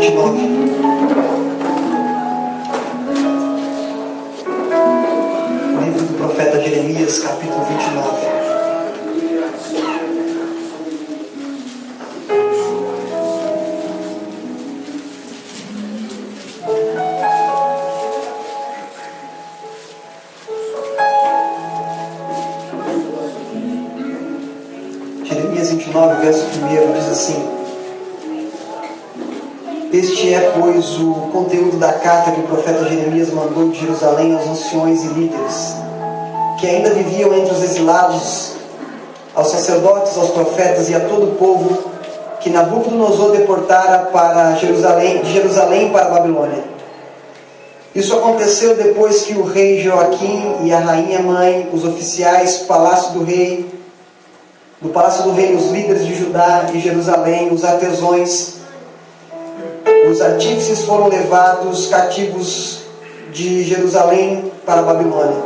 29. Livro do profeta Jeremias, capítulo 29. Jeremias 29, verso 1 diz assim: Este é, pois, o conteúdo da carta que o profeta Jeremias mandou de Jerusalém aos anciões e líderes, que ainda viviam entre os exilados, aos sacerdotes, aos profetas e a todo o povo que Nabucodonosor deportara de Jerusalém para a Babilônia. Isso aconteceu depois que o rei Joaquim e a rainha mãe, os oficiais do palácio do rei, os líderes de Judá e Jerusalém, os artesãos, os artífices foram levados cativos de Jerusalém para a Babilônia.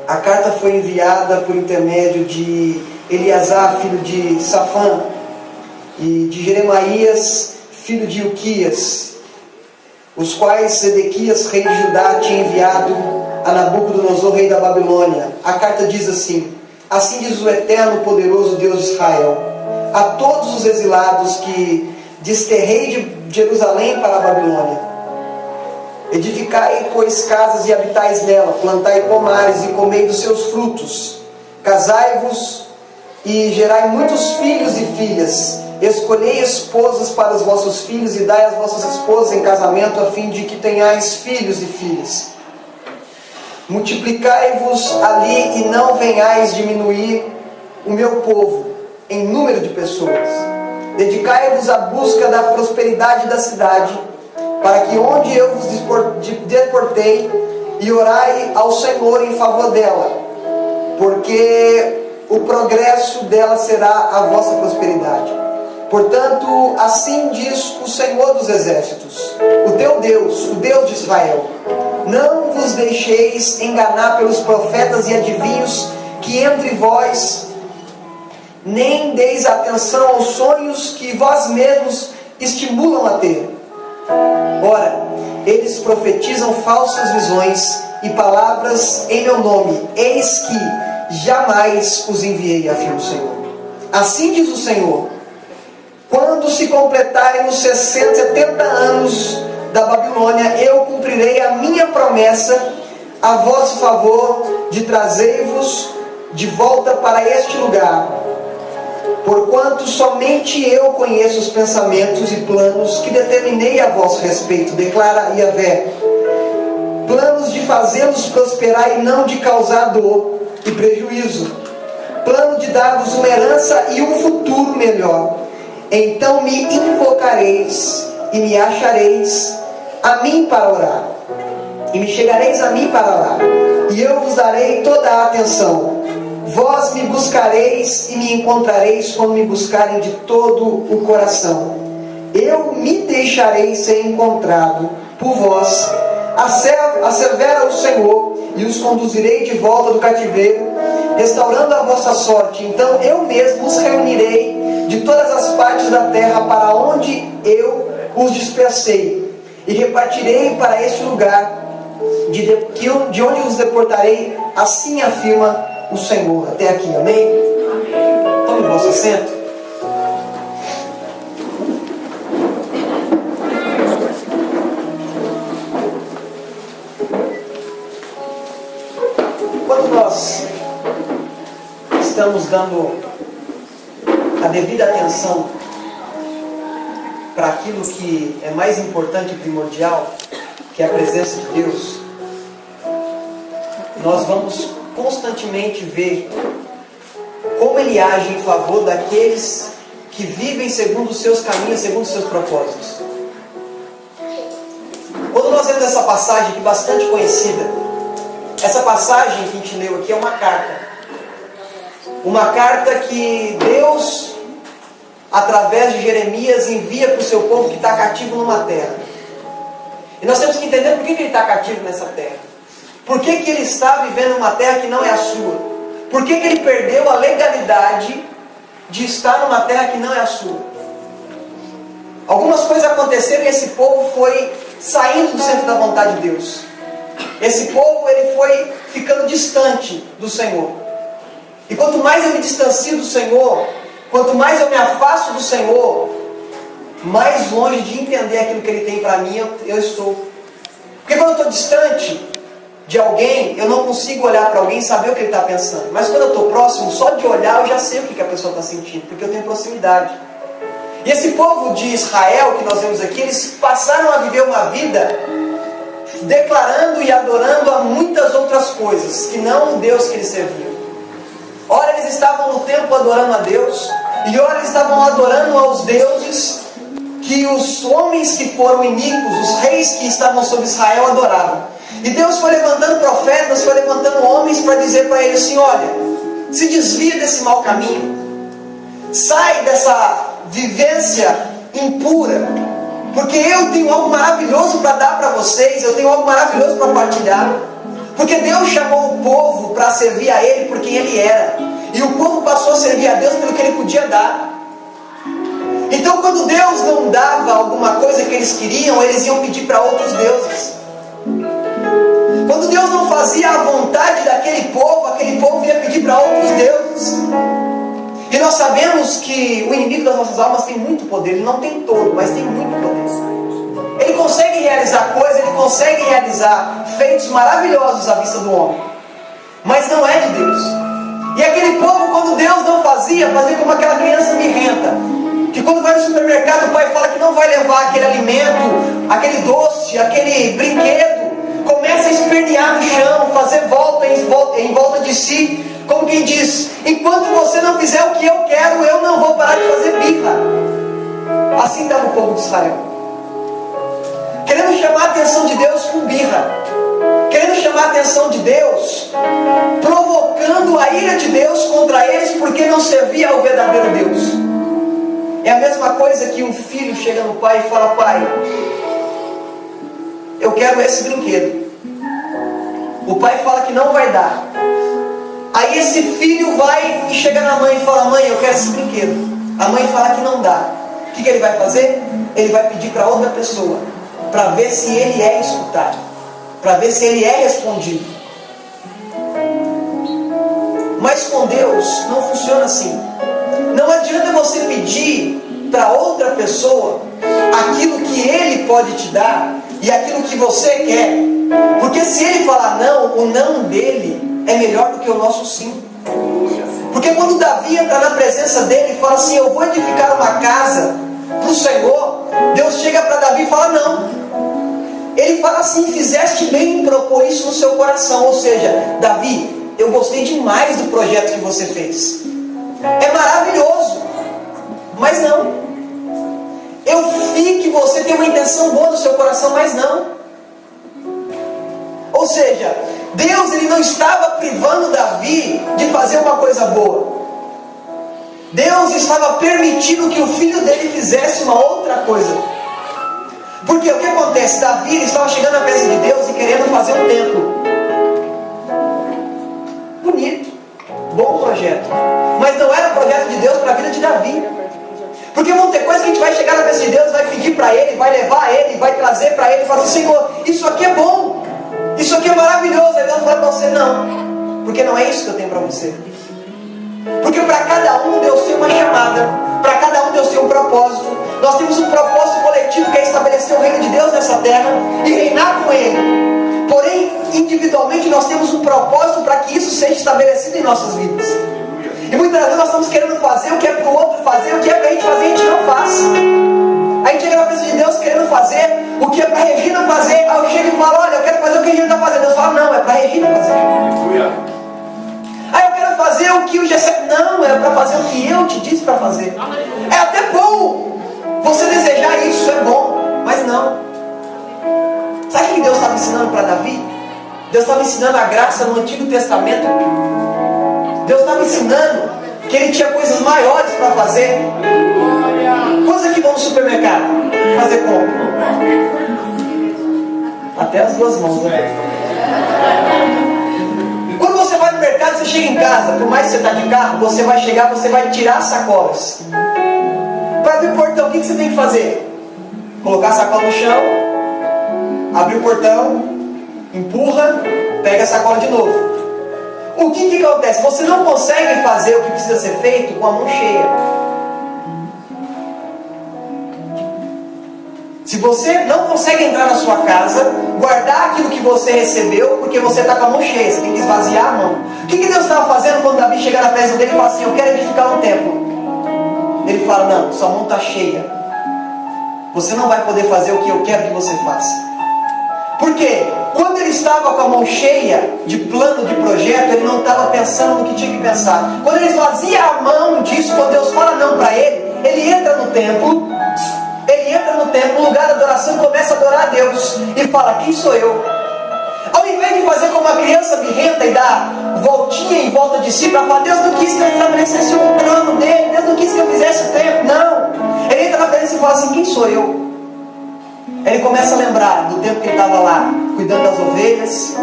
A carta foi enviada por intermédio de Eleazar, filho de Safã, e de Jeremias, filho de Ilquias, os quais Sedequias, rei de Judá, tinha enviado a Nabucodonosor, rei da Babilônia. A carta diz assim: Assim diz o eterno, poderoso Deus de Israel, a todos os exilados que desterrei de Jerusalém para a Babilônia: edificai, pois, casas e habitais nela, plantai pomares e comei dos seus frutos, casai-vos e gerai muitos filhos e filhas, escolhei esposas para os vossos filhos e dai as vossas esposas em casamento, a fim de que tenhais filhos e filhas. Multiplicai-vos ali e não venhais diminuir o meu povo em número de pessoas. Dedicai-vos à busca da prosperidade da cidade, para que onde eu vos deportei, e orai ao Senhor em favor dela, porque o progresso dela será a vossa prosperidade. Portanto, assim diz o Senhor dos Exércitos, o teu Deus, o Deus de Israel: não vos deixeis enganar pelos profetas e adivinhos que entre vós, nem deis atenção aos sonhos que vós mesmos estimulam a ter. Ora, eles profetizam falsas visões e palavras em meu nome, eis que jamais os enviei, afirma o Senhor. Assim diz o Senhor: quando se completarem os 70 anos da Babilônia, eu cumprirei a minha promessa a vosso favor de trazer-vos de volta para este lugar, porquanto somente eu conheço os pensamentos e planos que determinei a vosso respeito, declara Yahvé: planos de fazê-los prosperar e não de causar dor e prejuízo, plano de dar-vos uma herança e um futuro melhor. Então me invocareis e me achareis a mim para orar, e me chegareis a mim para orar, e eu vos darei toda a atenção. Vós me buscareis e me encontrareis quando me buscarem de todo o coração. Eu me deixarei ser encontrado por vós, assevera o Senhor, e os conduzirei de volta do cativeiro, restaurando a vossa sorte. Então eu mesmo os reunirei de todas as partes da terra para onde eu os dispersei, e repartirei para este lugar de onde os deportarei, assim afirma o Senhor. Até aqui, amém? Tome o vosso assento. Quando nós estamos dando a devida atenção para aquilo que é mais importante e primordial, que é a presença de Deus, nós vamos constantemente ver como Ele age em favor daqueles que vivem segundo os seus caminhos, segundo os seus propósitos. Quando nós vemos essa passagem aqui bastante conhecida, essa passagem que a gente leu aqui é uma carta que Deus, através de Jeremias, envia para o seu povo que está cativo numa terra. E nós temos que entender por que ele está cativo nessa terra. Por que ele está vivendo uma terra que não é a sua? Por que ele perdeu a legalidade de estar numa terra que não é a sua? Algumas coisas aconteceram e esse povo foi saindo do centro da vontade de Deus. Esse povo, ele foi ficando distante do Senhor. E quanto mais eu me distancio do Senhor, quanto mais eu me afasto do Senhor, mais longe de entender aquilo que Ele tem para mim eu estou. Porque quando eu estou distante de alguém, eu não consigo olhar para alguém e saber o que ele está pensando. Mas quando eu estou próximo, só de olhar eu já sei o que a pessoa está sentindo, porque eu tenho proximidade. E esse povo de Israel que nós vemos aqui, eles passaram a viver uma vida declarando e adorando a muitas outras coisas, que não o Deus que eles serviam. Ora eles estavam no templo adorando a Deus, e ora eles estavam adorando aos deuses que os homens que foram iníquos, os reis que estavam sobre Israel adoravam. E Deus foi levantando profetas, foi levantando homens para dizer para eles assim: olha, se desvia desse mau caminho, sai dessa vivência impura, porque eu tenho algo maravilhoso para dar para vocês, eu tenho algo maravilhoso para partilhar. Porque Deus chamou o povo para servir a Ele por quem Ele era, e o povo passou a servir a Deus pelo que Ele podia dar. Então quando Deus não dava alguma coisa que eles queriam, eles iam pedir para outros deuses. Quando Deus não fazia a vontade daquele povo ia pedir para outros deuses. E nós sabemos que o inimigo das nossas almas tem muito poder. Ele não tem todo, mas tem muito poder. Ele consegue realizar coisas, ele consegue realizar feitos maravilhosos à vista do homem, mas não é de Deus. E aquele povo, quando Deus não fazia como aquela criança birrenta, que quando vai no supermercado o pai fala que não vai levar aquele alimento, aquele doce, aquele brinquedo, começa a espernear no chão, fazer volta em volta de si, como quem diz: enquanto você não fizer o que eu quero, eu não vou parar de fazer birra. Assim estava o povo de Israel, querendo chamar a atenção de Deus com birra, querendo chamar a atenção de Deus, provocando a ira de Deus contra eles, porque não servia ao verdadeiro Deus. É a mesma coisa que um filho chega no pai e fala: pai, eu quero esse brinquedo. O pai fala que não vai dar. Aí esse filho vai e chega na mãe e fala: mãe, eu quero esse brinquedo. A mãe fala que não dá. O que ele vai fazer? Ele vai pedir para outra pessoa, para ver se ele é escutado, para ver se ele é respondido. Mas com Deus não funciona assim. Não adianta você pedir para outra pessoa aquilo que Ele pode te dar e aquilo que você quer, porque se Ele falar não, o não dele é melhor do que o nosso sim. Porque quando Davi entra na presença dele e fala assim: eu vou edificar uma casa para o Senhor, Deus chega para Davi e fala: não. Ele fala assim: fizeste bem em propor isso no seu coração. Ou seja, Davi, eu gostei demais do projeto que você fez, é maravilhoso, mas não. Eu vi que você tem uma intenção boa no seu coração, mas não. Ou seja, Deus, ele não estava privando Davi de fazer uma coisa boa. Deus estava permitindo que o filho dele fizesse uma outra coisa. Porque o que acontece? Davi, ele estava chegando à presença de Deus e querendo fazer um templo. Bonito, bom projeto, mas não era o projeto de Deus para a vida de Davi. Porque vão ter coisas que a gente vai chegar na presença de Deus, vai pedir para Ele, vai levar a Ele, vai trazer para Ele e falar assim: Senhor, isso aqui é bom, isso aqui é maravilhoso. Aí Deus fala para você: não, porque não é isso que eu tenho para você. Porque para cada um Deus tem uma chamada, para cada um Deus tem um propósito. Nós temos um propósito coletivo, que é estabelecer o reino de Deus nessa terra e reinar com Ele. Porém, individualmente nós temos um propósito para que isso seja estabelecido em nossas vidas. E muitas vezes nós estamos querendo fazer o que é para o outro fazer, o que é para a gente fazer, a gente não faz. A gente chega na presença de Deus querendo fazer o que é para a Regina fazer. Aí eu chego e falo: olha, eu quero fazer o que a Regina está fazendo. Deus fala: não, é para a Regina fazer. Aí eu quero fazer o que o Gessé... não, é para fazer o que eu te disse para fazer. É até bom você desejar isso, é bom, mas não. Sabe o que Deus estava ensinando para Davi? Deus estava ensinando a graça no Antigo Testamento. Deus estava ensinando que ele tinha coisas maiores para fazer. Coisa que vão no supermercado fazer compra. Até as duas mãos, né? Quando você vai no mercado, você chega em casa, por mais que você está de carro, você vai chegar, você vai tirar as sacolas. Para abrir o portão, o que você tem que fazer? colocar a sacola no chão, abrir o portão, empurra, pega a sacola de novo. O que acontece? Você não consegue fazer o que precisa ser feito com a mão cheia. Se você não consegue entrar na sua casa, guardar aquilo que você recebeu, porque você está com a mão cheia, você tem que esvaziar a mão. O que Deus estava fazendo quando Davi chega na presença dele e fala assim: eu quero edificar um templo? Ele fala: não, sua mão está cheia. Você não vai poder fazer o que eu quero que você faça. Por quê? Quando ele estava com a mão cheia de plano, de projeto, ele não estava pensando no que tinha que pensar. Quando ele esvazia a mão disso, quando Deus fala não para ele entra no templo. Ele entra no templo, no lugar da adoração, e começa a adorar a Deus. E fala: quem sou eu? Ao invés de fazer como uma criança birrenta e dar voltinha em volta de si para falar: Deus não quis que eu estabelecesse um plano dele, Deus não quis que eu fizesse o tempo. Não. Ele entra na presença e fala assim: quem sou eu? Ele começa a lembrar do tempo que ele estava lá, cuidando das ovelhas,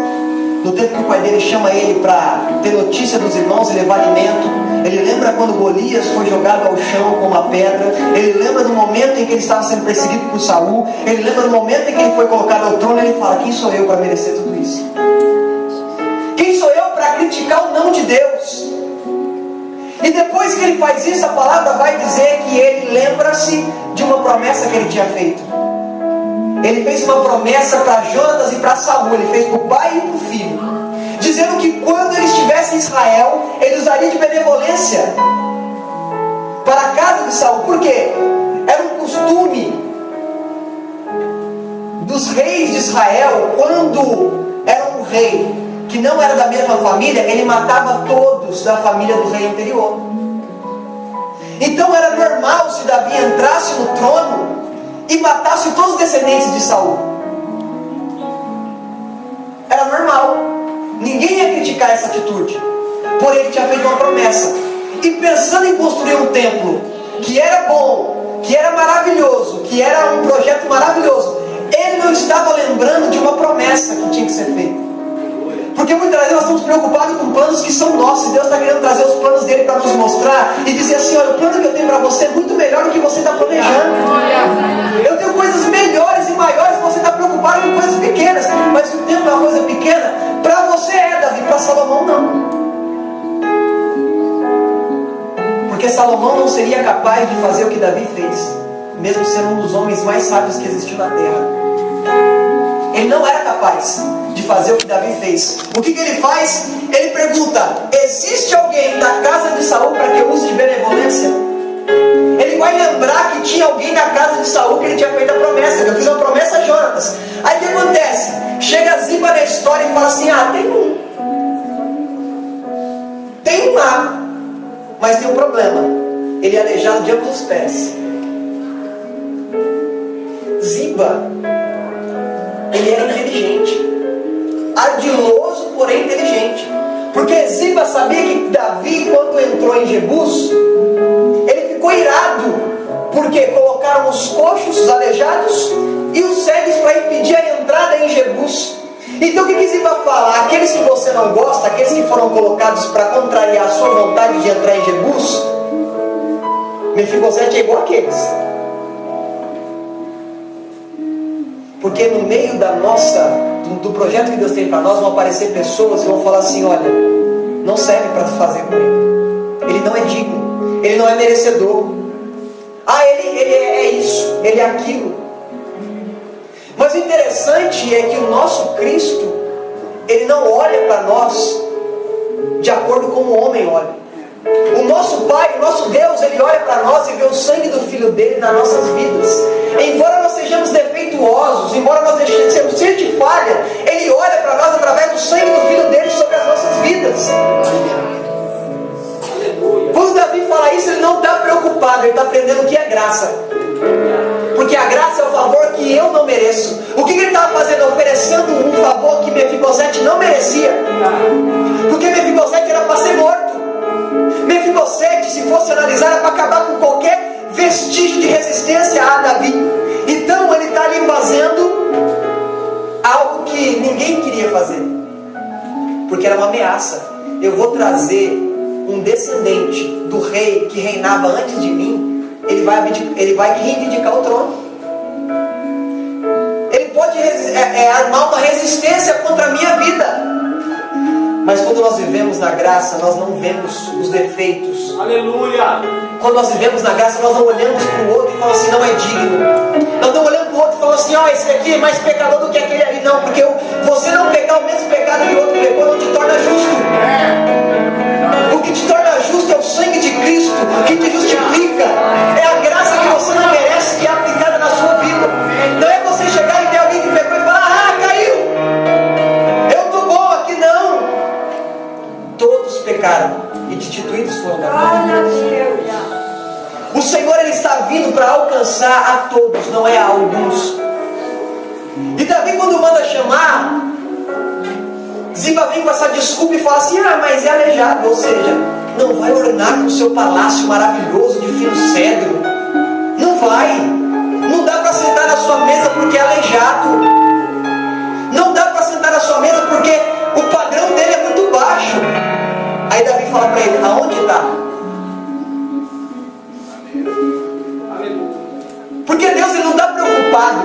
do tempo que o pai dele chama ele para ter notícia dos irmãos e levar alimento. Ele lembra quando Golias foi jogado ao chão com uma pedra. Ele lembra do momento em que ele estava sendo perseguido por Saul. Ele lembra do momento em que ele foi colocado ao trono. Ele fala: quem sou eu para merecer tudo isso? Quem sou eu para criticar o não de Deus? E depois que ele faz isso, a palavra vai dizer que ele lembra-se de uma promessa que ele tinha feito. Ele fez uma promessa para Jonatas e para Saul. Ele fez para o pai e para o filho, dizendo que quando ele estivesse em Israel, ele usaria de benevolência para a casa de Saul. Por quê? Era um costume dos reis de Israel, quando era um rei que não era da mesma família, ele matava todos da família do rei anterior. Então era normal se Davi entrasse no trono e matasse todos os descendentes de Saul. Era normal. Ninguém ia criticar essa atitude. Porém, ele tinha feito uma promessa. E pensando em construir um templo que era bom, que era maravilhoso, que era um projeto maravilhoso, ele não estava lembrando de uma promessa que tinha que ser feita. Porque muitas vezes nós estamos preocupados com planos que são nossos. E Deus está querendo trazer os planos dele para nos mostrar e dizer assim: olha, o plano que eu tenho para você é muito melhor do que você está planejando. Eu tenho coisas melhores e maiores. Você está preocupado com coisas pequenas, mas o tempo é uma coisa pequena. Para você é, Davi, para Salomão não. Porque Salomão não seria capaz de fazer o que Davi fez, mesmo sendo um dos homens mais sábios que existiu na terra. Ele não era capaz de fazer o que Davi fez. O que ele faz? Ele pergunta: existe alguém da casa de Saul para que eu use de benevolência? Ele vai lembrar que tinha alguém na casa de Saul que ele tinha feito a promessa. Eu fiz uma promessa a Jonatas. Aí o que acontece? Chega Ziba na história e fala assim: tem um lá, mas tem um problema. Ele é aleijado de ambos os pés. Ziba, ele era inteligente, ardiloso, porém inteligente. Porque Ziba sabia que Davi, quando entrou em Jebus, ele ficou irado, porque colocaram os coxos, os aleijados e os cegos para impedir a entrada em Jebus. Então o que Ziba fala? Aqueles que você não gosta, aqueles que foram colocados para contrariar a sua vontade de entrar em Jebus, Mefibosete é igual àqueles. Porque no meio do projeto que Deus tem para nós, vão aparecer pessoas que vão falar assim: olha, não serve para fazer com ele. Ele não é digno, ele não é merecedor. Ele é isso, ele é aquilo. Mas o interessante é que o nosso Cristo, ele não olha para nós de acordo com o homem olha. O nosso Pai, o nosso Deus, ele olha para nós e vê o sangue do Filho dele nas nossas vidas. Embora nós sejamos defeituosos, embora nós sejamos cheios de falha, ele olha para nós através do sangue do Filho dele sobre as nossas vidas. Quando Davi fala isso, ele não está preocupado, ele está aprendendo o que é graça. Porque a graça é o favor que eu não mereço. O que ele estava fazendo? Oferecendo um favor que Mefibosete não merecia. Porque Mefibosete era para ser morto. Mefibosete, se fosse analisar, era para acabar com qualquer vestígio de resistência a Davi. Então ele está ali fazendo algo que ninguém queria fazer, porque era uma ameaça. Eu vou trazer um descendente do rei que reinava antes de mim. Ele vai reivindicar o trono. pode armar uma resistência contra a minha vida. Mas quando nós vivemos na graça, nós não vemos os defeitos. Aleluia! Quando nós vivemos na graça, nós não olhamos para o outro e falamos assim, não é digno. Nós não olhamos para o outro e falamos assim, ó, esse aqui é mais pecador do que aquele ali. Não, porque você não pecar o mesmo pecado que o outro pecou não te torna justo. O que te torna justo é o sangue de Cristo, que te justifica. É a graça que você não merece, que é aplicada na sua vida. Não é você chegar e ver alguém que pecou e falar, ah, caiu, eu estou bom aqui, não. Todos pecaram e destituídos foram da glória. O Senhor, Ele está vindo para alcançar a todos, não é a alguns. E Davi, quando manda chamar, Ziba vem com essa desculpa e fala assim, ah, mas é aleijado. Ou seja, não vai ornar com o seu palácio maravilhoso de fino cedro. Não vai. Não dá para sentar na sua mesa porque é aleijado. Não dá para sentar na sua mesa porque o padrão dele é muito baixo. Aí Davi fala para ele, aonde está? Porque Deus, Ele não está preocupado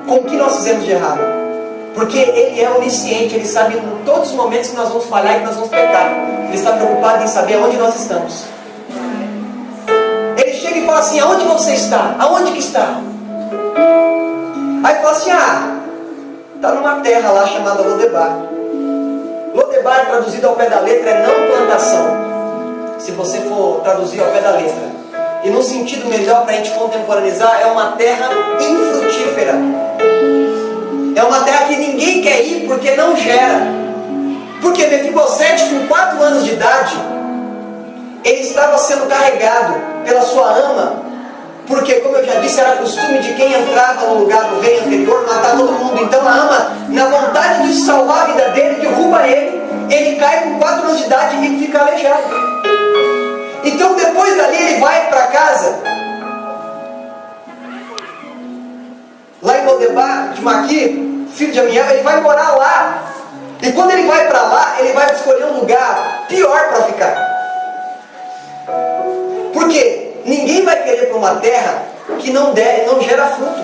com o que nós fizemos de errado. Porque Ele é onisciente, Ele sabe em todos os momentos que nós vamos falhar e que nós vamos pecar. Ele está preocupado em saber aonde nós estamos. Ele chega e fala assim, aonde você está? Aonde que está? Aí fala assim, está numa terra lá chamada Lodebar. Lodebar, traduzido ao pé da letra, é não plantação. Se você for traduzir ao pé da letra. E no sentido melhor para a gente contemporaneizar, é uma terra infrutífera. É uma terra que ninguém quer ir porque não gera. Porque Mefibosete, com 4 anos de idade, ele estava sendo carregado pela sua ama. Porque, como eu já disse, era costume de quem entrava no lugar do rei anterior matar todo mundo. Então a ama, na vontade de salvar a vida dele, derruba ele. Ele cai com 4 anos de idade e fica aleijado. Então depois dali ele vai para casa, lá em Lodebar de Maqui, filho de Amiel, ele vai morar lá. E quando ele vai para lá, ele vai escolher um lugar pior para ficar. Por quê? Ninguém vai querer para uma terra que não gera fruto.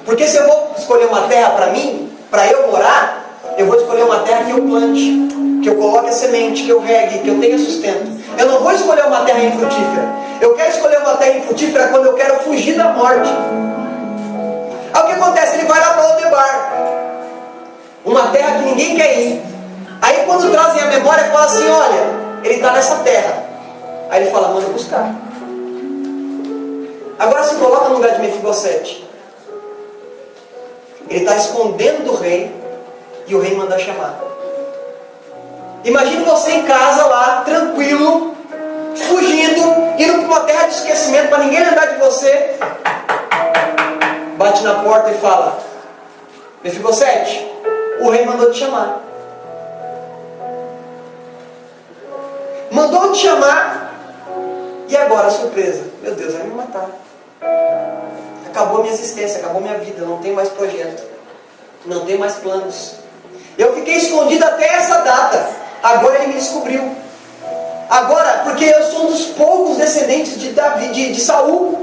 Porque se eu vou escolher uma terra para mim, para eu morar, eu vou escolher uma terra que eu plante, que eu coloque a semente, que eu regue, que eu tenha sustento. Eu não vou escolher uma terra infrutífera. Eu quero escolher uma terra infrutífera quando eu quero fugir da morte. Aí o que acontece? Ele vai lá para Lodebar, uma terra que ninguém quer ir. Aí quando trazem a memória, fala assim, olha, ele está nessa terra. Aí ele fala, manda buscar. Agora se coloca no lugar de Mefibosete. Ele está escondendo do rei e o rei manda chamar. Imagine você em casa lá, tranquilo, fugindo, indo para uma terra de esquecimento para ninguém lembrar de você. Bate na porta e fala, Mefibosete, o rei mandou te chamar. Mandou te chamar. E agora, surpresa, meu Deus, vai me matar. Acabou a minha existência, acabou a minha vida, não tenho mais projeto, não tenho mais planos. Eu fiquei escondido até essa data. Agora ele me descobriu. Agora, porque eu sou um dos poucos descendentes de Davi, de Saul.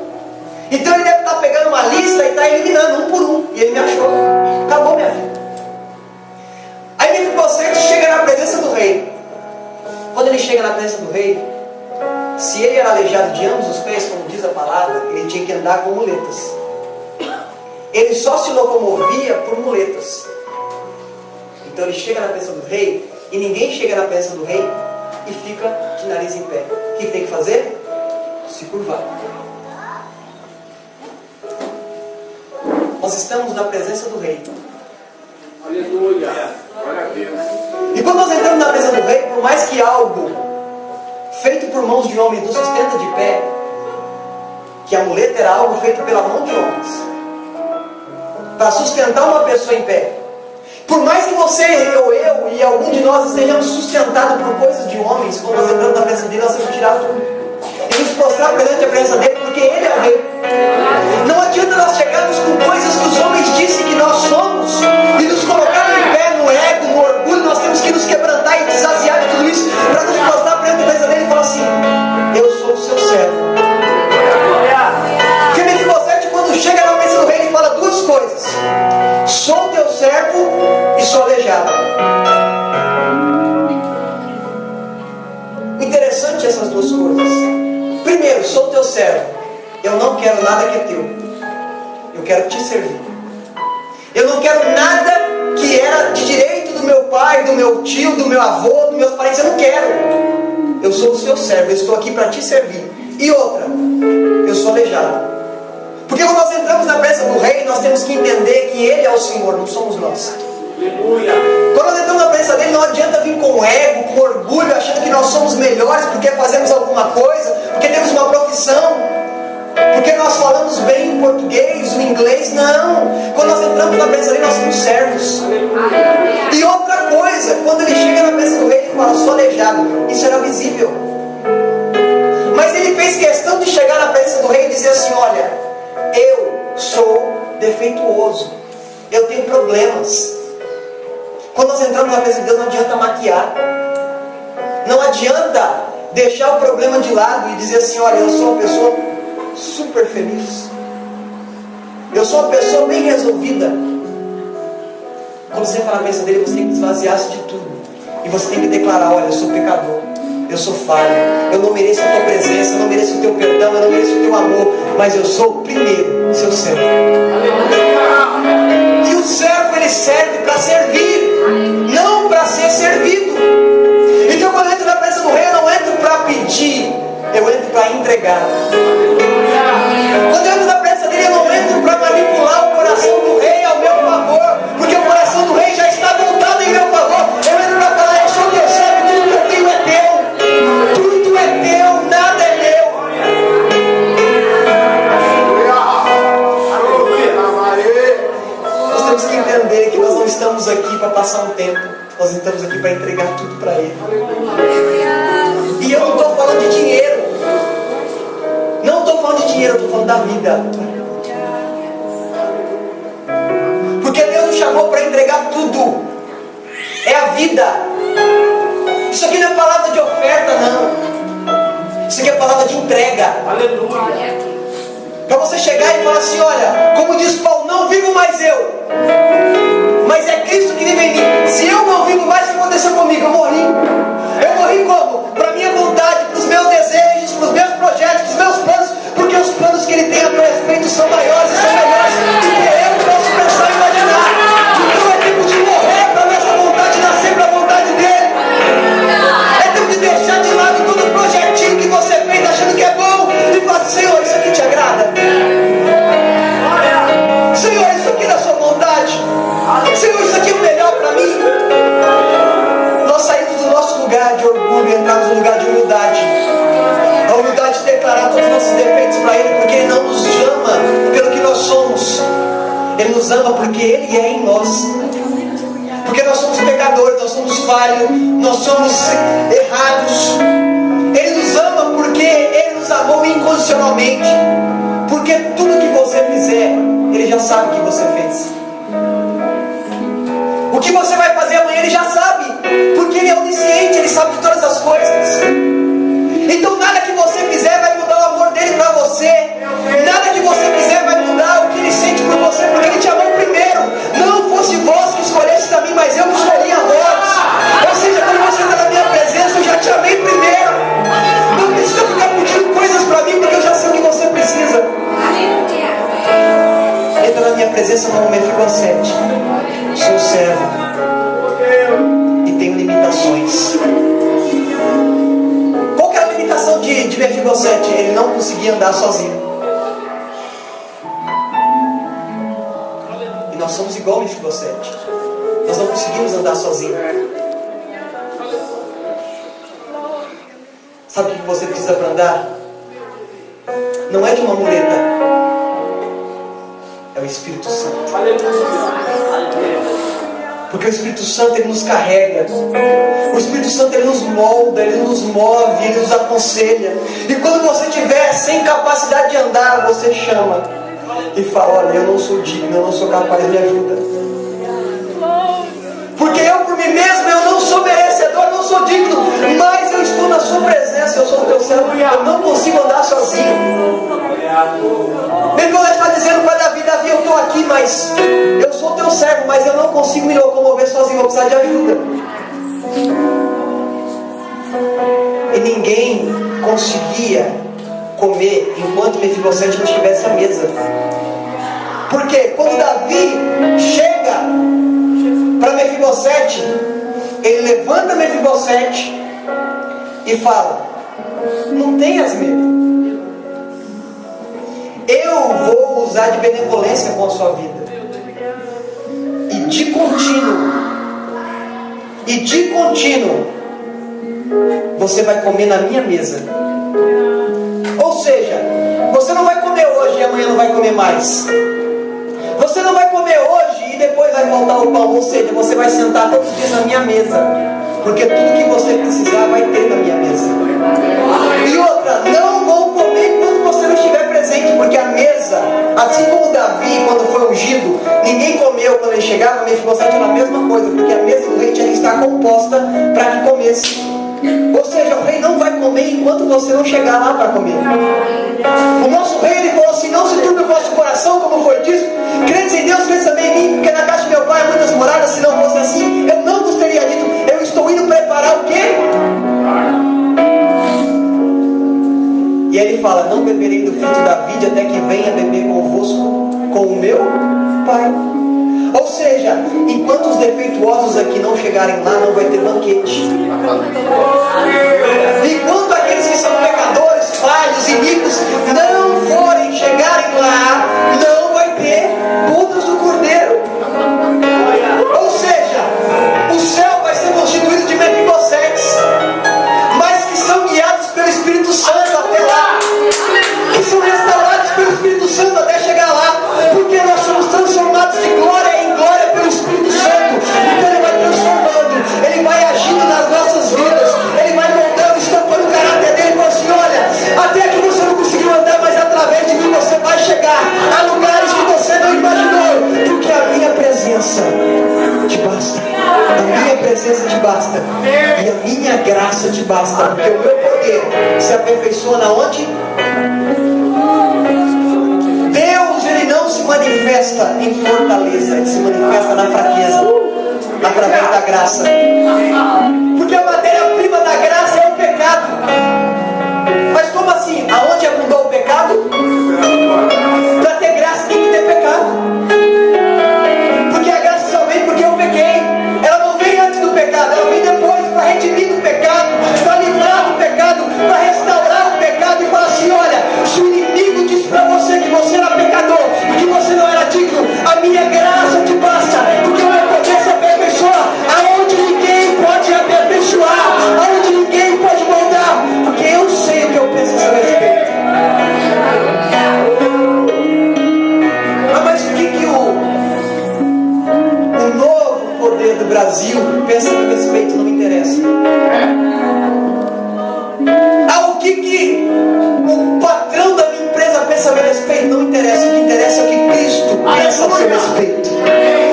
Então ele deve estar pegando uma lista e está eliminando um por um. E ele me achou. Acabou minha vida. Aí Mefibosete chega na presença do rei. Quando ele chega na presença do rei, se ele era aleijado de ambos os pés, como diz a palavra, ele tinha que andar com muletas. Ele só se locomovia por muletas. Então ele chega na presença do rei, e ninguém chega na presença do rei e fica de nariz em pé. O que tem que fazer? Se curvar. Nós estamos na presença do rei. Aleluia! Glória a Deus. E quando nós entramos na presença do rei, por mais que algo feito por mãos de homens nos sustenta de pé, que a muleta era algo feito pela mão de homens, para sustentar uma pessoa em pé. Por mais que você ou eu e algum de nós estejamos sustentados por coisas de homens, quando nós entramos na presença dele, nós temos que tirar tudo e nos prostrar perante a presença dele, porque ele é o rei. Não adianta nós chegarmos com coisas que os homens dizem que nós somos e nos colocarmos em pé no ego, no orgulho. Nós temos que nos quebrantar e desasiar de tudo isso para nos prostrar perante a presença dele e falar assim: eu sou o seu servo. Porque Mefibosete, quando chega na presença do rei, ele fala duas duas coisas. Primeiro, sou teu servo. Eu não quero nada que é teu. Eu quero te servir. Eu não quero nada que era de direito do meu pai, do meu tio, do meu avô, dos meus parentes. Eu não quero. Eu sou o seu servo. Eu estou aqui para te servir. E outra, eu sou aleijado. Porque quando nós entramos na presença do Rei, nós temos que entender que Ele é o Senhor, não somos nós. Aleluia. Quando nós entramos na presença dele, não adianta vir com ego, com orgulho, achando que nós somos melhores porque fazemos alguma coisa, porque temos uma profissão, porque nós falamos bem o português, o inglês. Não. Quando nós entramos na presença dele, nós somos servos. E outra coisa, quando ele chega na presença do Rei, ele fala, sou aleijado. Isso era visível. Mas ele fez questão de chegar na presença do Rei e dizer assim, olha, eu sou defeituoso, eu tenho problemas. Quando nós entramos na presença de Deus, não adianta maquiar, não adianta deixar o problema de lado e dizer assim, olha, eu sou uma pessoa super feliz, eu sou uma pessoa bem resolvida. Quando você entra na presença dele, você tem que esvaziar-se de tudo, e você tem que declarar, olha, eu sou pecador, eu sou falho, eu não mereço a tua presença, eu não mereço o teu perdão, eu não mereço o teu amor, mas eu sou primeiro seu servo. E o servo, ele serve para servir, não para ser servido. Então quando eu entro na presença do Rei, eu não entro para pedir, eu entro para entregar. Quando eu entro na presença dele, eu não entro para manipular o coração do Rei ao meu favor, porque o coração do Rei já está voltado em meu favor. Eu entro para falar, eu sou teu servo, tudo que eu tenho é teu, tudo é teu, nada é meu. Nós temos que entender que nós não estamos aqui para passar um tempo, nós estamos aqui para entregar tudo para Ele. E eu não estou falando de dinheiro, não estou falando de dinheiro, eu estou falando da vida. Porque Deus nos chamou para entregar tudo, é a vida. Isso aqui não é palavra de oferta, não. Isso aqui é palavra de entrega. Aleluia. Para você chegar e falar assim, olha, como diz Paulo, não vivo mais eu, mas é Cristo que vive em mim. Se eu não vivo mais, o que aconteceu comigo? Eu morri. Eu morri como? Para a minha vontade, para os meus desejos, para os meus projetos, para os meus planos, porque os planos que Ele tem a meu respeito são maiores e são melhores do que eu posso pensar e imaginar. Então é tempo de morrer para a nossa vontade, nascer para a vontade dEle. É tempo de deixar de lado todo o projetinho que você fez achando que é bom e falar assim, Senhor, isso aqui te agrada? Senhor, isso aqui é da sua vontade? Senhor, isso aqui é o melhor para mim? Nós saímos do nosso lugar de orgulho e entramos no lugar de humildade. A humildade de declarar todos os nossos defeitos para Ele, porque Ele não nos ama pelo que nós somos. Ele nos ama porque Ele é em nós. Porque nós somos pecadores, nós somos falhos, nós somos errados. Ele nos ama porque Ele nos amou incondicionalmente. Porque tudo que você fizer, Ele já sabe o que você fez. O que você vai fazer amanhã, Ele já sabe. Porque Ele é onisciente, Ele sabe de todas as coisas. Então nada que você fizer vai mudar o amor dEle para você. Nada que você fizer vai mudar o que Ele sente por você, porque Ele te amou primeiro. Não fosse vós que escolhesse a mim, mas eu que escolhi a vós. Ou seja, quando você está na minha presença, eu já te amei primeiro. Não precisa ficar pedindo coisas para mim, porque eu já sei o que você precisa. Entra na minha presença como Mefibosete. Sou servo e tenho limitações. Qual que era a limitação de Mefibosete? Ele não conseguia andar sozinho. E nós somos igual a Mefibosete. Nós não conseguimos andar sozinho. Sabe o que você precisa para andar? Não é de uma muleta, é o Espírito Santo. Porque o Espírito Santo, Ele nos carrega. O Espírito Santo, Ele nos molda, Ele nos move, Ele nos aconselha. E quando você estiver sem capacidade de andar, você chama e fala, olha, eu não sou digno, eu não sou capaz, me ajuda. Porque eu por mim mesmo, eu não sou merecedor, eu não sou digno, mas eu estou na sua presença, eu sou o teu servo, eu não consigo andar sozinho. Mesmo ela está dizendo para Davi, Davi, eu estou aqui, mas eu sou teu servo, mas eu não consigo me locomover sozinho, eu vou precisar de ajuda. E ninguém conseguia comer enquanto Mefibosete não estivesse à mesa. Porque quando Davi chega para Mefibosete, ele levanta Mefibosete e fala: não tenhas medo, eu vou usar de benevolência com a sua vida, e de contínuo você vai comer na minha mesa. Ou seja, você não vai comer hoje e amanhã não vai comer mais. Você não vai comer hoje e depois vai faltar o pão. Ou seja, você vai sentar todos os dias na minha mesa, porque tudo que você precisar vai ter na minha mesa. E outra, não vão comer enquanto você não estiver presente, porque a mesa, assim como Davi, quando foi ungido, ninguém comeu quando ele chegava. Mefibosete era a mesma coisa, porque a mesa do rei tinha que estar composta para que comesse. Ou seja, o rei não vai comer enquanto você não chegar lá para comer. O nosso rei, ele falou assim: não se turbe o vosso coração, como foi dito, crentes em Deus, crentes também em mim, porque na casa de meu pai há muitas moradas. Se não fosse assim, eu não vos teria dito, eu estou indo preparar o quê? E ele fala: não beberei do fruto da vide até que venha beber convosco com o meu pai. Ou seja, enquanto os defeituosos aqui não chegarem lá, não vai ter banquete. Enquanto aqueles que são pecadores, falhos, iníquos, não forem chegarem lá, não vai ter bodas do Cordeiro. Ou seja, o céu vai ser constituído de Mefibosetes, mas que são guiados pelo Espírito Santo até lá, que são restaurados pelo Espírito Santo até chegar lá, porque nós somos transformados de glória em glória pelo Espírito Santo. Então ele vai transformando, ele vai agindo nas nossas vidas, ele vai moldando, estampando o caráter dele. E fala assim: olha, até aqui você não conseguiu andar, mas através de mim você vai chegar a lugares que você não imaginou, porque a minha presença te basta, a minha presença te basta, e a minha graça te basta, porque o meu poder se aperfeiçoa na onde? Deus, ele não se manifesta em fortaleza, ele se manifesta na fraqueza, através da graça. Porque a matéria-prima da graça é o pecado. Mas como assim? Aonde abundou o pecado? Para ter graça tem que ter pecado. Porque a graça só vem porque eu pequei. Ela não vem antes do pecado, ela vem depois, para redimir do pecado, para livrar do pecado, para restaurar o pecado e falar assim: olha, se o inimigo diz para você que você era pecador e que você não era digno, a minha graça te basta, porque o meu poder se aperfeiçoa aonde ninguém pode aperfeiçoar, aonde ninguém pode moldar, porque eu sei o que eu penso a seu respeito. Mas o que o novo poder do Brasil pensa a meu respeito? Não me interessa. O que o patrão da minha empresa pensa a meu respeito? Não me interessa. O que interessa é o que Cristo pensa a seu respeito,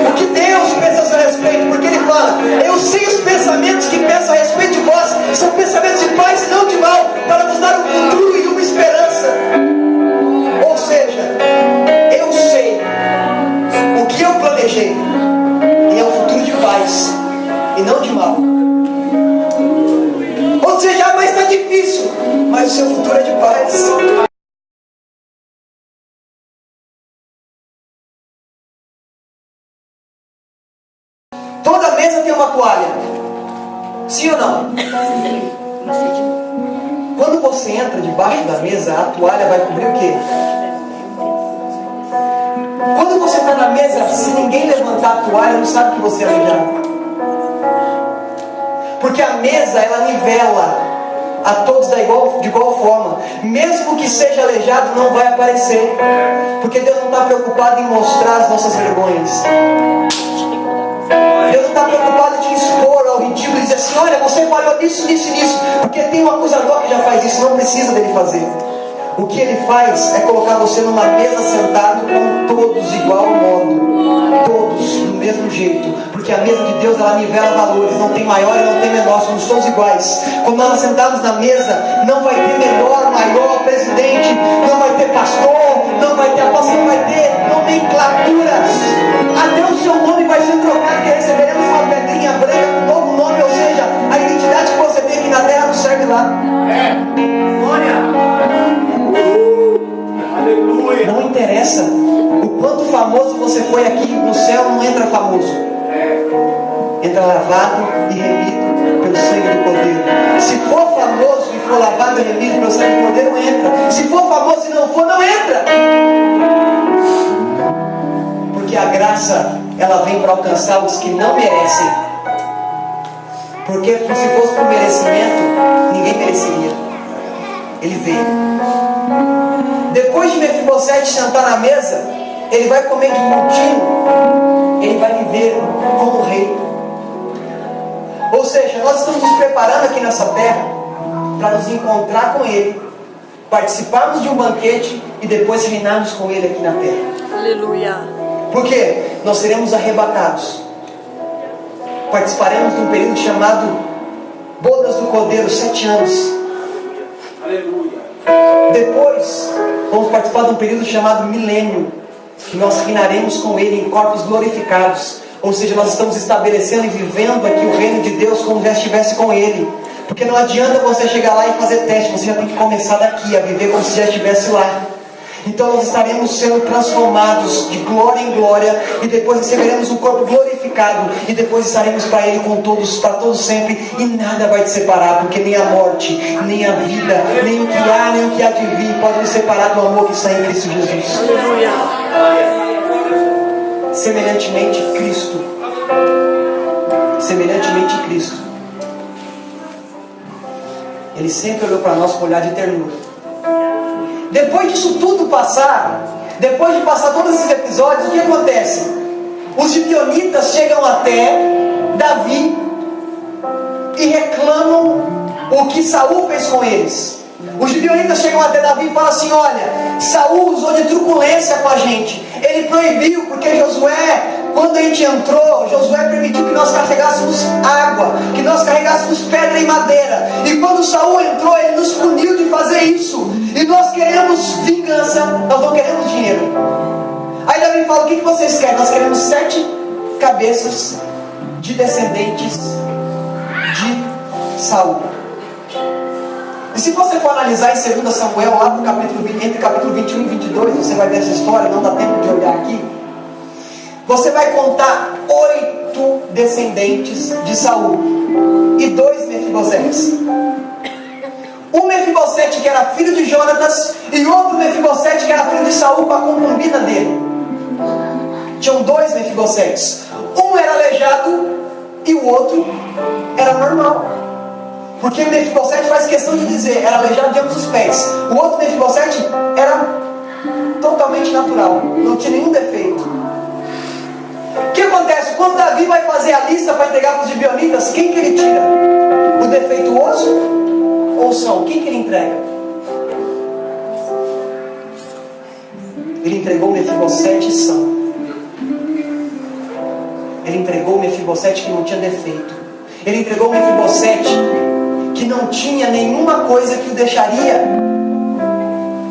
o que Deus pensa a seu respeito, porque ele fala: eu sei os pensamentos que pensam a respeito de vós, são pensamentos de paz e não de mal, para vos dar um futuro e uma esperança. Ou seja, eu sei o que eu planejei, e é um futuro de paz e não de mal. Ou seja, mas está difícil, mas o seu futuro é de paz. Toda mesa tem uma toalha, sim ou não? Quando você entra debaixo da mesa, a toalha vai cobrir o quê? Quando você está na mesa, se ninguém levantar a toalha, não sabe que você é aleijado. Porque a mesa, ela nivela a todos de igual forma. Mesmo que seja aleijado, não vai aparecer, porque Deus não está preocupado em mostrar as nossas vergonhas. Deus não está preocupado em te expor ao ridículo e dizer assim: olha, você falhou nisso, nisso e nisso, porque tem um acusador que já faz isso. Não precisa dele fazer. O que ele faz é colocar você numa mesa sentado com todos de igual modo, todos do mesmo jeito, porque a mesa de Deus, ela nivela valores, não tem maior e não tem menor, somos todos iguais. Quando nós sentamos na mesa, não vai ter menor, maior, presidente, não vai ter pastor, não vai ter apóstolo, não vai ter nomenclaturas. Até o seu nome vai ser trocado, que receberemos uma pedrinha branca com um novo nome, ou seja, a identidade que você tem aqui na terra não serve lá. Glória. Aleluia. Não interessa o quanto famoso você foi aqui, no céu não entra famoso. Entra lavado e remido pelo sangue do Cordeiro. Se for famoso e for lavado e remido pelo sangue do Cordeiro, entra. Se for famoso e não for, não entra. Porque a graça, ela vem para alcançar os que não merecem. Porque se fosse por merecimento, ninguém mereceria. Ele veio. Depois de Mefibosete sentar na mesa, ele vai comer de contínuo. Ele vai viver como rei. Ou seja, nós estamos nos preparando aqui nessa terra para nos encontrar com Ele, participarmos de um banquete e depois reinarmos com Ele aqui na terra. Aleluia. Porque nós seremos arrebatados. Participaremos de um período chamado Bodas do Cordeiro, 7 anos. Aleluia. Depois, vamos participar de um período chamado milênio, que nós reinaremos com Ele em corpos glorificados. Ou seja, nós estamos estabelecendo e vivendo aqui o reino de Deus como já estivesse com Ele. Porque não adianta você chegar lá e fazer teste, você já tem que começar daqui, a viver como se já estivesse lá. Então nós estaremos sendo transformados de glória em glória, e depois receberemos um corpo glorificado, e depois estaremos para Ele com todos, para todos sempre, e nada vai te separar, porque nem a morte, nem a vida, nem o que há, nem o que há de vir pode nos separar do amor que está em Cristo Jesus. Aleluia. Semelhantemente Cristo. Semelhantemente Cristo. Ele sempre olhou para nós com um olhar de ternura. Depois disso tudo passar, depois de passar todos esses episódios, o que acontece? Os gibeonitas chegam até Davi e reclamam o que Saul fez com eles. Os gibeonitas chegam até Davi e falam assim: olha, Saul usou de truculência com a gente. Ele proibiu, porque Josué, quando a gente entrou, Josué permitiu que nós carregássemos água, que nós carregássemos pedra e madeira. E quando Saul entrou, ele nos puniu de fazer isso. E nós queremos vingança, nós não queremos dinheiro. Aí Davi fala: o que vocês querem? Nós queremos 7 cabeças de descendentes de Saul. E se você for analisar em 2 Samuel, lá no capítulo, entre capítulo 21 e 22, você vai ver essa história, não dá tempo de olhar aqui. Você vai contar 8 descendentes de Saul e 2 Mefibosetes. Um Mefibosete que era filho de Jonatas e outro Mefibosete que era filho de Saul com a concubina dele. Tinham 2 Mefibosetes. Um era aleijado e o outro era normal. Porque Mefibosete faz questão de dizer, era aleijado de ambos os pés. O outro Mefibosete era totalmente natural, não tinha nenhum defeito. O que acontece? Quando Davi vai fazer a lista para entregar para os gibeonitas, quem que ele tira? O defeituoso ou são? Quem que ele entrega? Ele entregou Mefibosete são. Ele entregou Mefibosete que não tinha defeito. Ele entregou Mefibosete que não tinha nenhuma coisa que o deixaria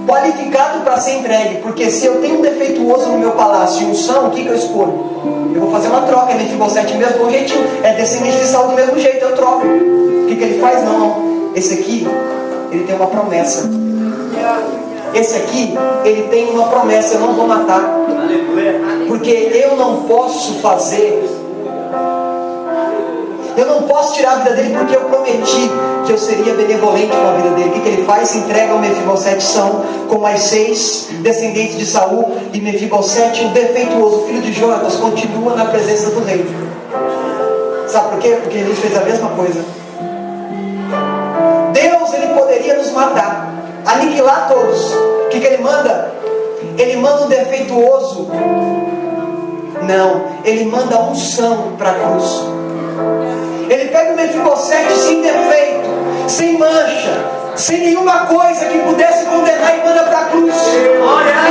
qualificado para ser entregue. Porque se eu tenho um defeituoso no meu palácio e um são, o que eu escolho? Eu vou fazer uma troca. Mefibosete mesmo jeitinho, é descendente de Saul do mesmo jeito, eu troco. O que ele faz? Não, esse aqui, ele tem uma promessa. Esse aqui, ele tem uma promessa: eu não vou matar, porque eu não posso fazer, eu não posso tirar a vida dele, porque eu prometi que eu seria benevolente com a vida dele. O que ele faz? Entrega o Mefibosete são com mais 6 descendentes de Saul. E Mefibosete, o defeituoso filho de Jonatas, continua na presença do rei. Sabe por quê? Porque Jesus fez a mesma coisa. Deus, ele poderia nos matar, aniquilar todos. O que ele manda? Ele manda um defeituoso. Não, ele manda a unção para a cruz. Ele pega o Mefibosete sem defeito, sem mancha, sem nenhuma coisa que pudesse condenar, e manda para a cruz.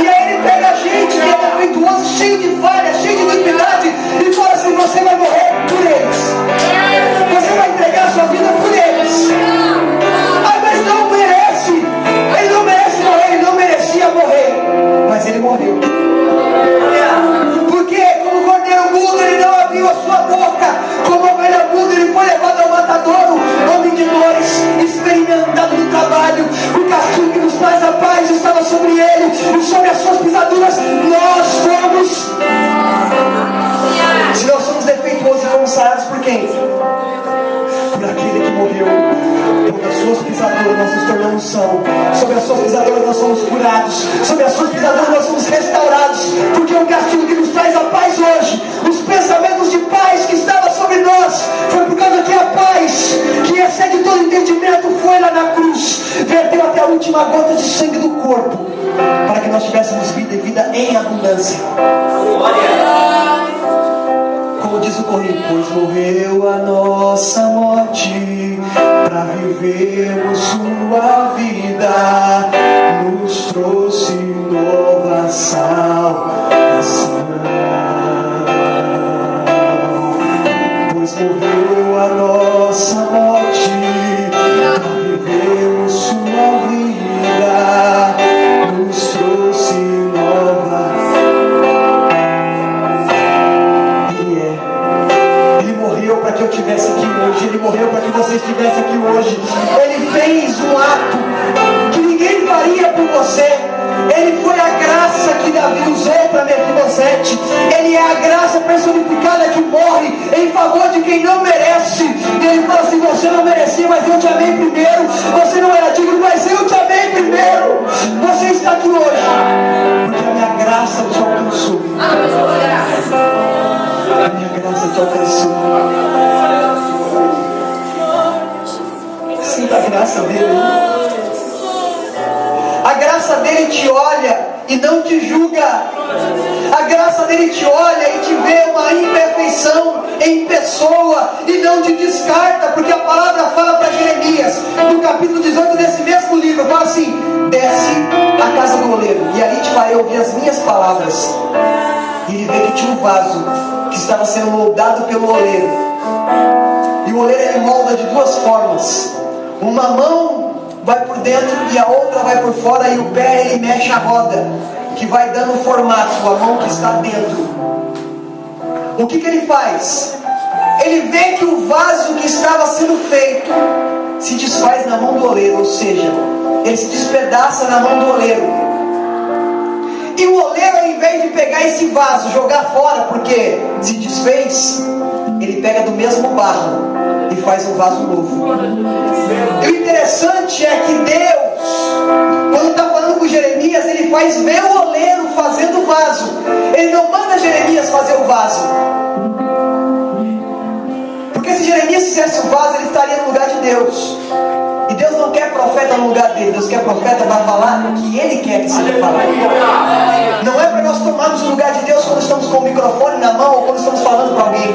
E aí ele pega a gente que é defeituoso, cheio de falha, cheio de iniquidade, e fala assim: você vai morrer por eles, você vai entregar a sua vida por eles. Ah, mas não merece, ele não merece morrer, ele não merecia morrer, mas ele morreu. Porque como cordeiro mudo ele não abriu a sua boca, como ovelha muda ele foi levado ao matadouro, homem de dores, experimentando unção. Sobre as suas pisaduras nós somos curados. Sobre as suas pisaduras nós somos restaurados. Porque o castigo que nos traz a paz hoje, os pensamentos de paz que estavam sobre nós, foi por causa que a paz, que excede todo entendimento, foi lá na cruz, verteu até a última gota de sangue do corpo, para que nós tivéssemos vida e vida em abundância. Como diz o correio, pois morreu a nossa morte, para vivermos sua vida, nos trouxe nova salvação. Pois morreu a nossa morte, para vivermos sua vida, nos trouxe nova. Ele morreu para que eu estivesse aqui hoje. Ele morreu para que você estivesse aqui hoje. Ele fez um ato que ninguém faria por você. Ele foi a graça que Davi usou para Mefibosete. Ele é a graça personificada que morre em favor de quem não merece. E ele fala assim: você não merecia, mas eu te amei primeiro. Você não era digno, mas eu te amei primeiro. Você está aqui hoje porque a minha graça te alcançou. A minha graça te alcançou. Sinta a graça dele. A graça dele te olha e não te julga. A graça dele te olha e te vê uma imperfeição em pessoa e não te descarta, porque a palavra fala para Jeremias, no capítulo 18 desse mesmo livro, fala assim: desce à casa do oleiro e ali te farei ouvir as minhas palavras. E ele vê que tinha um vaso que estava sendo moldado pelo oleiro. E o oleiro ele molda de duas formas. Uma mão vai por dentro e a outra vai por fora, e o pé ele mexe a roda, que vai dando formato, a mão que está dentro. O que ele faz? Ele vê que o vaso que estava sendo feito se desfaz na mão do oleiro, ou seja, ele se despedaça na mão do oleiro. E o oleiro, ao invés de pegar esse vaso, jogar fora porque se desfez, ele pega do mesmo barro e faz um vaso novo. E o interessante é que Deus, quando está falando com Jeremias, ele faz ver o oleiro fazendo o vaso. Ele não manda Jeremias fazer o vaso, porque se Jeremias fizesse o vaso, ele estaria no lugar de Deus. E Deus não quer profeta no lugar dele. Deus quer profeta para falar o que ele quer que seja falado. Não é para nós tomarmos o lugar de Deus quando estamos com o microfone na mão ou quando estamos falando para alguém.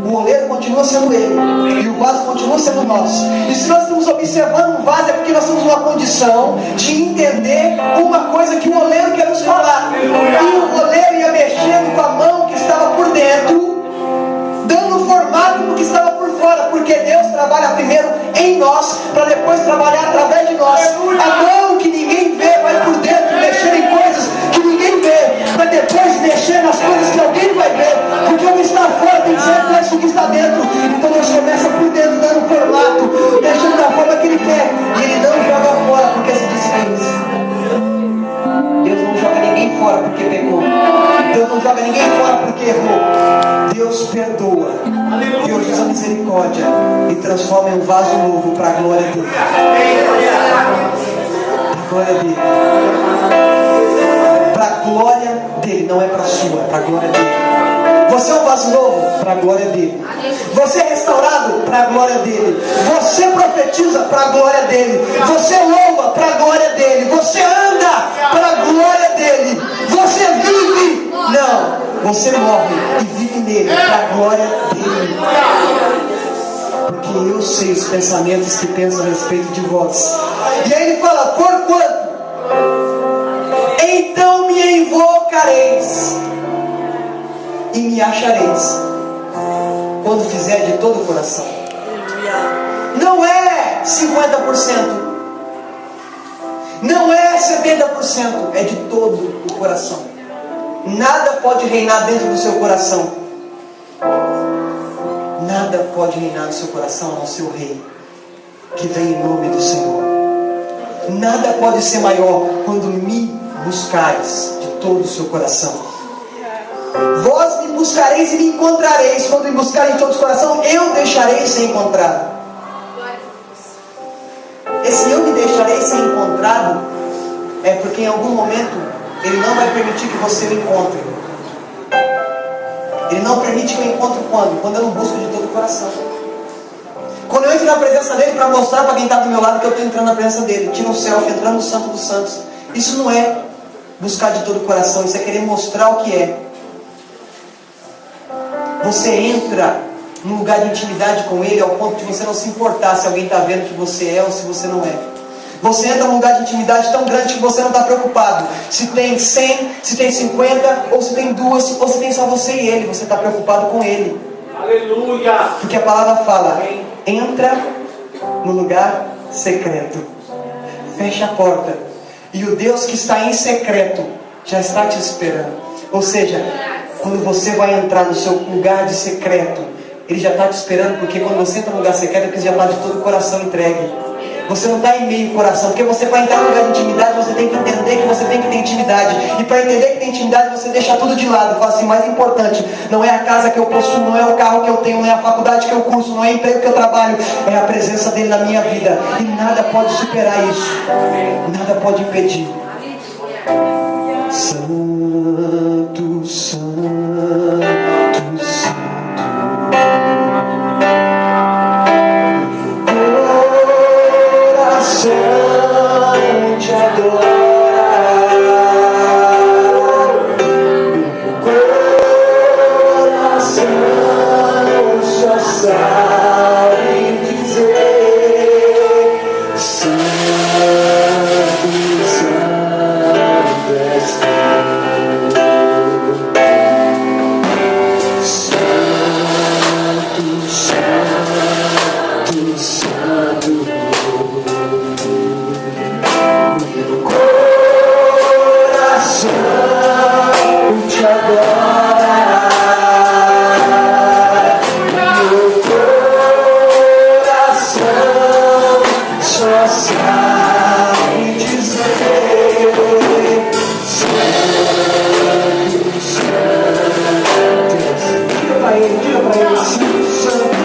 O oleiro continua sendo ele e o vaso continua sendo nós. E se nós estamos observando um vaso, é porque nós estamos numa condição de entender uma coisa que o oleiro quer nos falar. E o oleiro ia mexendo com a mão que estava por dentro, dando formato no que estava por fora, porque Deus trabalha primeiro em nós, para depois trabalhar através de nós. A mão que ninguém vê vai por dentro, mexendo em coisas que ninguém vê, para depois mexer nas coisas que alguém vai ver, porque o que está fora tem que ser reflexo do que está dentro. Então Deus começa por dentro, dando formato, deixando da forma que Ele quer, e Ele não joga fora porque se desfez. Deus não joga ninguém fora porque pecou. Deus não joga ninguém fora porque errou. Deus perdoa. Deus usa misericórdia e transforma em um vaso novo para a glória dele. Para a glória dele. Para a glória dele, não é para a sua, para a glória dele. Você é um vaso novo para a glória dele. Você é restaurado para a glória dele. Você profetiza para a glória dele. Você louva para a glória dele. Você anda para a glória dele. Você vive. Não. Você morre e vive nele para a glória dele. Porque eu sei os pensamentos que penso a respeito de vós. E aí ele fala: porquanto então me invocareis e me achareis, quando fizer de todo o coração. Não é 50%, não é 70%, é de todo o coração. Nada pode reinar dentro do seu coração. Nada pode reinar no seu coração, a não ser o Rei, que vem em nome do Senhor. Nada pode ser maior quando me buscares de todo o seu coração. Vós me buscareis e me encontrareis. Quando me buscarem de todo o coração, eu deixarei ser encontrado. Esse eu me deixarei deixarei ser encontrado, é porque em algum momento Ele não vai permitir que você o encontre. Ele não permite que eu encontre quando? Quando eu não busco de todo o coração. Quando eu entro na presença dele para mostrar para quem está do meu lado que eu estou entrando na presença dele, tiro um selfie entrando no Santo dos Santos. Isso não é buscar de todo o coração, isso é querer mostrar o que é. Você entra num lugar de intimidade com ele ao ponto de você não se importar se alguém está vendo que você é ou se você não é. Você entra num lugar de intimidade tão grande que você não está preocupado se tem 100, se tem 50, ou se tem 2, ou se tem só você e ele. Você está preocupado com ele. Aleluia. Porque a palavra fala: entra no lugar secreto, fecha a porta, e o Deus que está em secreto já está te esperando. Ou seja, quando você vai entrar no seu lugar de secreto, Ele já está te esperando, porque quando você entra no lugar secreto, é porque você já está de todo o coração entregue. Você não está em meio coração, porque você, para entrar no lugar de intimidade, você tem que entender que você tem que ter intimidade. E para entender que tem intimidade, você deixa tudo de lado. Fala assim: mais importante não é a casa que eu possuo, não é o carro que eu tenho, não é a faculdade que eu curso, não é o emprego que eu trabalho, é a presença dele na minha vida. E nada pode superar isso, nada pode impedir. Santo, Santo, Santo, coração te adora, coração só sabe dizer: Santo, Santo és tu. Santo, Santo, Santo. Coração te adora, meu coração só sabe dizer: Santo, Santo. Diga para ele, Santo, Santo.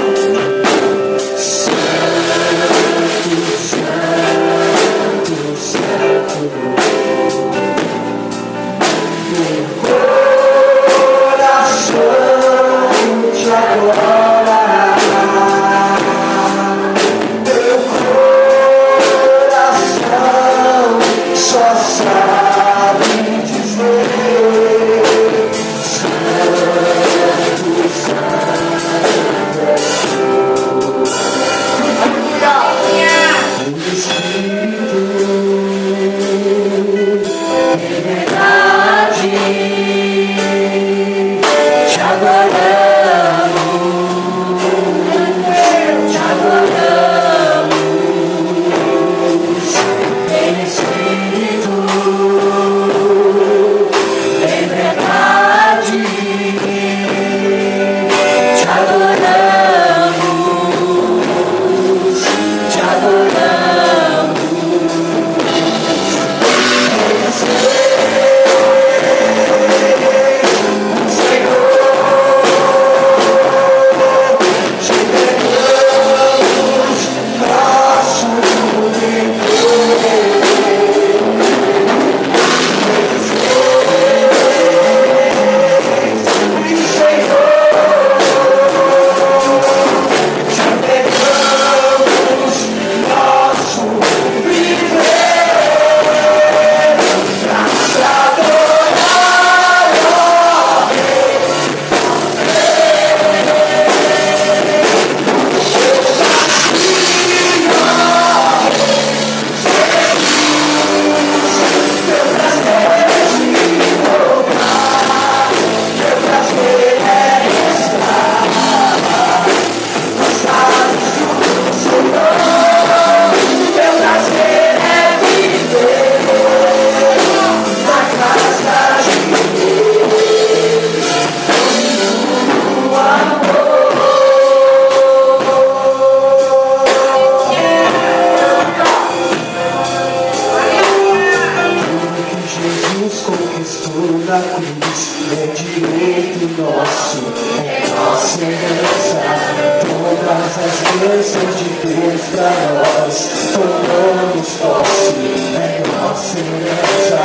Todas as bênçãos de Deus pra nós, tomamos nossa herança,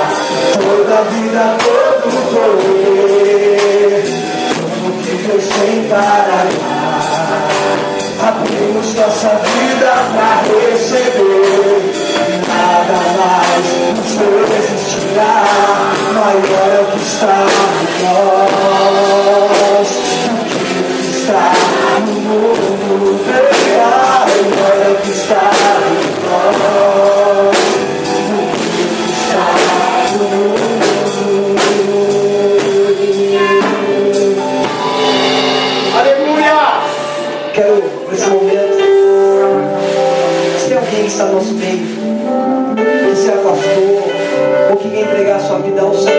toda a vida, todo o poder, tudo que Deus tem para dar. Abrimos nossa vida para receber, nada mais nos resistirá. Maior é o que está em nós do que o que está no mundo. Maior é o que está em nós do que o que está no mundo. Aleluia! Quero, nesse momento, se tem alguém que está no nosso meio, que se afastou, ou que quer entregar a sua vida ao Senhor,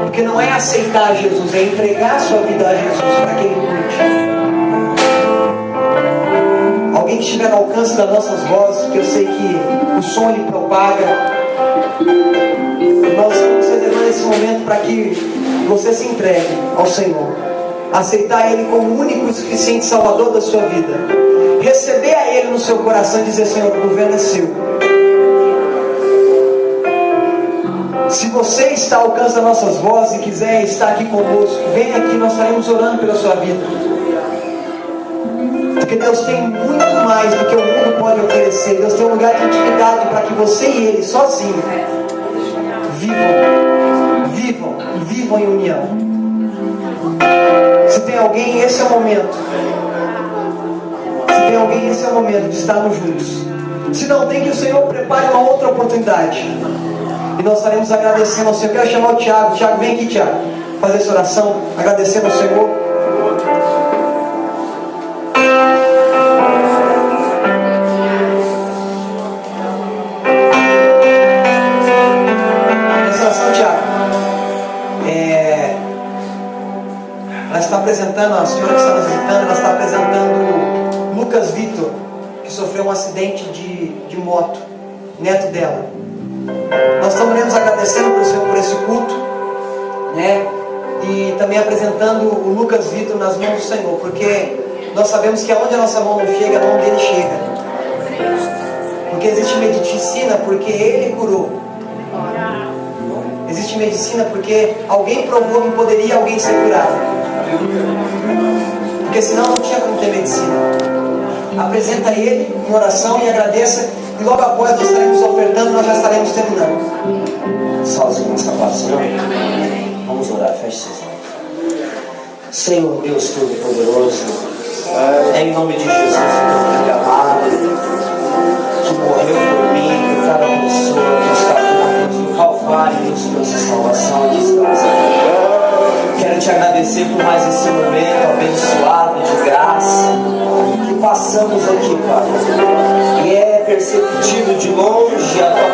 porque não é aceitar Jesus, é entregar a sua vida a Jesus para que Ele cuide. Alguém que estiver no alcance das nossas vozes, porque eu sei que o som Ele propaga, nós estamos reservando esse momento para que você se entregue ao Senhor, aceitar Ele como o único e suficiente Salvador da sua vida, receber a Ele no seu coração e dizer: Senhor, o governo é seu. Se você está ao alcance das nossas vozes e quiser estar aqui conosco, venha aqui, nós estaremos orando pela sua vida, porque Deus tem muito mais do que o mundo pode oferecer. Deus tem um lugar de intimidade para que você e Ele sozinho vivam em união. Se tem alguém, esse é o momento. Se tem alguém, esse é o momento de estarmos juntos. Se não tem, que o Senhor prepare uma outra oportunidade, e nós estaremos agradecendo ao Senhor. Eu quero chamar o Tiago. Tiago, vem aqui, Tiago, fazer essa oração, agradecendo ao Senhor. Essa oração, Tiago, ela está apresentando, a senhora que está nos visitando, ela está apresentando Lucas Vitor, que sofreu um acidente de moto, neto dela. Nós estamos agradecendo para o Senhor por esse culto, né? E também apresentando o Lucas Vitor nas mãos do Senhor, porque nós sabemos que aonde a nossa mão não chega, a mão dele chega. Porque existe medicina porque Ele curou. Existe medicina porque alguém provou que poderia alguém ser curado. Porque senão não tinha como ter medicina. Apresenta Ele em oração e agradeça. E logo após nós estaremos ofertando, nós já estaremos terminando. Salve com essa paz, Senhor. Vamos orar, feche seus olhos. Senhor Deus Todo-Poderoso, é em nome de Jesus, teu filho amado, que morreu por mim, por cada pessoa que está aqui na cruz do Calvário e nos trouxe salvação aqui estamos aqui. Quero te agradecer por mais esse momento abençoado de graça que passamos aqui, Pai. E é perceptível de longe a tua